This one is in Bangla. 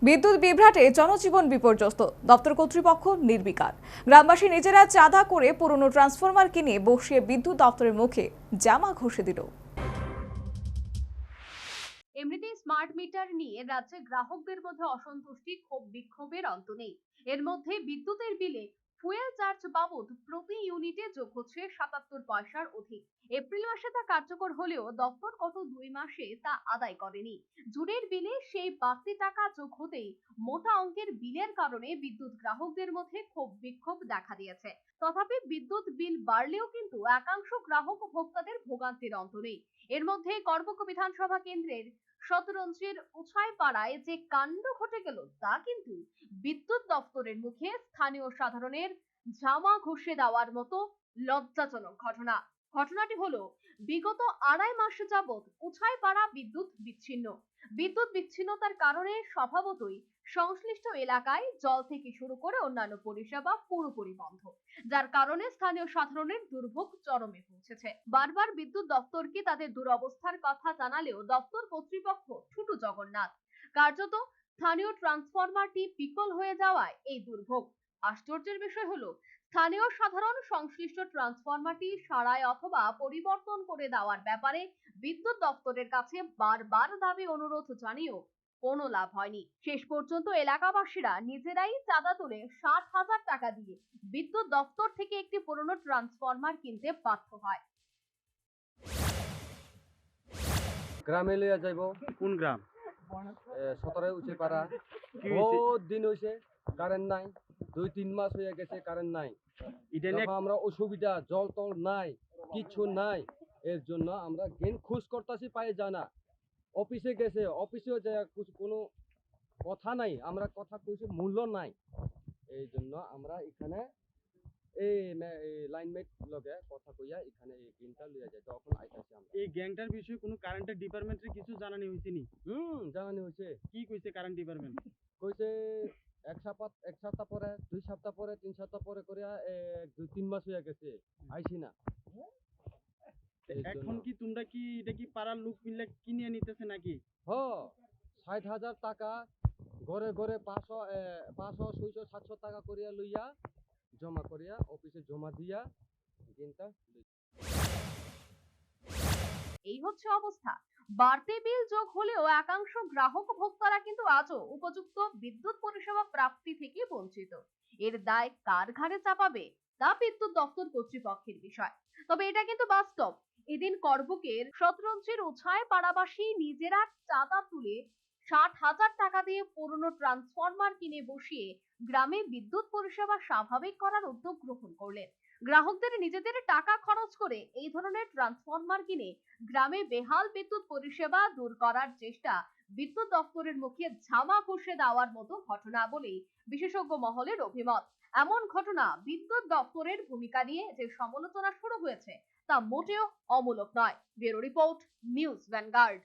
বিদ্যুৎ বিভ্রাটে জনজীবন বিপর্যস্ত, দপ্তর কর্তৃপক্ষ নির্বিকার। গ্রামবাসী নিজেরা চাঁদা করে পুরনো ট্রান্সফরমার কিনে বসিয়ে বিদ্যুৎ দপ্তরের মুখে জামা ঘষে দিল। এমনিতেই স্মার্ট মিটার নিয়ে রাজ্যে গ্রাহকদের মধ্যে অসন্তুষ্টি, ক্ষোভ বিক্ষোভের অন্ত নেই। এর মধ্যে বিদ্যুতের বিলে ফুয়েল চার্জ বাবদ প্রতি ইউনিটে যোগ হচ্ছে 77 পয়সার অধিক। এপ্রিল মাসে তা কার্যকর হলেও দপ্তর গত 2 মাসে তা আদায় করেনি। জুনের বিলে সেই বাড়তি টাকা যোগ হতেই মোটা অঙ্কের বিলের কারণে বিদ্যুৎ গ্রাহকদের মধ্যে ক্ষোভ বিক্ষোভ দেখা দিয়েছে। তথাপি বিদ্যুৎ বিল বাড়লেও কিন্তু একাংশ গ্রাহক ও ভোক্তাদের ভোগান্তির অন্ত নেই। এর মধ্যে করবুক বিধানসভা কেন্দ্রের শতরঞ্জির উছাইপাড়ায় যে কাণ্ড ঘটে গেল তা কিন্তু বিদ্যুৎ দপ্তরের মুখে স্থানীয় সাধারণের জামা ঘষে দেওয়ার মতো লজ্জাজনক ঘটনা। ঘটনাটি হলো, বিগত 2.5 মাস যাবৎ উছাইপাড়া বিদ্যুৎ বিচ্ছিন্নতার কারণে স্বভাবতই সংশ্লিষ্ট এলাকায় জল থেকে শুরু করে অন্যান্য পরিষেবা পুরোপুরি বন্ধ, যার কারণে স্থানীয় সাধারণের দুর্ভোগ চরমে পৌঁছেছে। বারবার বিদ্যুৎ দপ্তরকে তাদের দুরবস্থার কথা জানালেও দপ্তর কর্তৃপক্ষ ঠুটু জগন্নাথ। কার্যত স্থানীয় ট্রান্সফরমারটি বিকল হয়ে যাওয়ায় এই দুর্ভোগ। আশ্চর্যের বিষয় হলো, স্থানীয় সাধারণ সংশ্লিষ্ট ট্রান্সফরমারটি সারাই অথবা পরিবর্তন করে দেওয়ার ব্যাপারে বিদ্যুৎ দপ্তরের কাছে বারবার দাবি অনুরোধ জানিয়েও কোনো লাভ হয়নি। শেষ পর্যন্ত এলাকাবাসীরা নিজেরাই চাঁদা তুলে 60,000 টাকা দিয়ে বিদ্যুৎ দপ্তর থেকে একটি পুরনো ট্রান্সফরমার কিনতে বাধ্য হয়। গ্রামে লইয়া যাইব। কোন গ্রাম? 17 উচিপাড়া। কি হইছে? বহুত দিন হইছে কারেন্ট নাই, 2-3 মাস হয়ে গেছে কারেন্ট নাই। এটা নিয়ে তখন আমরা অসুবিধা, জল টল নাই, কিছু নাই। এর জন্য আমরা গেন খোঁজ করতেছি, পাই যায় না। অফিসে গেছে, অফিসেও যায় কোনো কথা নাই, আমরা কথা কইছি মূল্য নাই। এই জন্য আমরা এখানে এই লাইনমেট লগে কথা কইয়া এখানে এই গেনটা লইয়া যাই, তখন আইতাছি আমরা। এই গ্যাংটার বিষয়ে কোনো কারেন্টের ডিপার্টমেন্টের কিছু জানানি হইছে নি? জানানি হয়েছে। কি কইছে কারেন্ট ডিপার্টমেন্ট? কইছে এক সপ্তাহ পরে, 2 সপ্তাহ পরে, 3 সপ্তাহ পরে করে 2-3 মাস হয়ে গেছে আইছি না। এই এখন জন্য। কি তোমরা কি এটা কি পাড়ার লোক মিলে কিনে নিতেছে নাকি? 60,000 টাকা ঘরে ঘরে 500, 600, 700 টাকা করিয়া লইয়া জমা করিয়া অফিসে জমা দিয়া দিনটা এই হচ্ছে অবস্থা। বাড়তি বিল যোগ হলেও একাংশ গ্রাহক ভোক্তারা কিন্তু আজও উপযুক্ত বিদ্যুৎ পরিষেবা প্রাপ্তি থেকে বঞ্চিত। এর দায় কার ঘাড়ে চাপাবে তা বিদ্যুৎ দপ্তর কর্তৃপক্ষের বিষয়। তবে এটা কিন্তু বাস্তব। এদিন করবুকের শতরঞ্জির উছায় পাড়াবাসী নিজেরা চাঁদা তুলে 60,000 টাকা দিয়ে পুরনো ট্রান্সফরমার কিনে বসিয়ে গ্রামে বিদ্যুৎ পরিষেবা স্বাভাবিক করার উদ্যোগ গ্রহণ করলেন। গ্রাহকদের নিজেদের টাকা খরচ করে এই ধরনের ট্রান্সফরমার কিনে গ্রামে বেহাল বিদ্যুৎ পরিষেবা দূর করার চেষ্টা বিদ্যুৎ দপ্তরের মুখে ঝামা ঘষে দেওয়ার মতো ঘটনা বলেই বিশেষজ্ঞ মহলের অভিমত। এমন ঘটনা বিদ্যুৎ দপ্তরের ভূমিকা নিয়ে যে সমালোচনা শুরু হয়েছে তা মোটেও অমূলক নয়। Bureau report, news vanguard.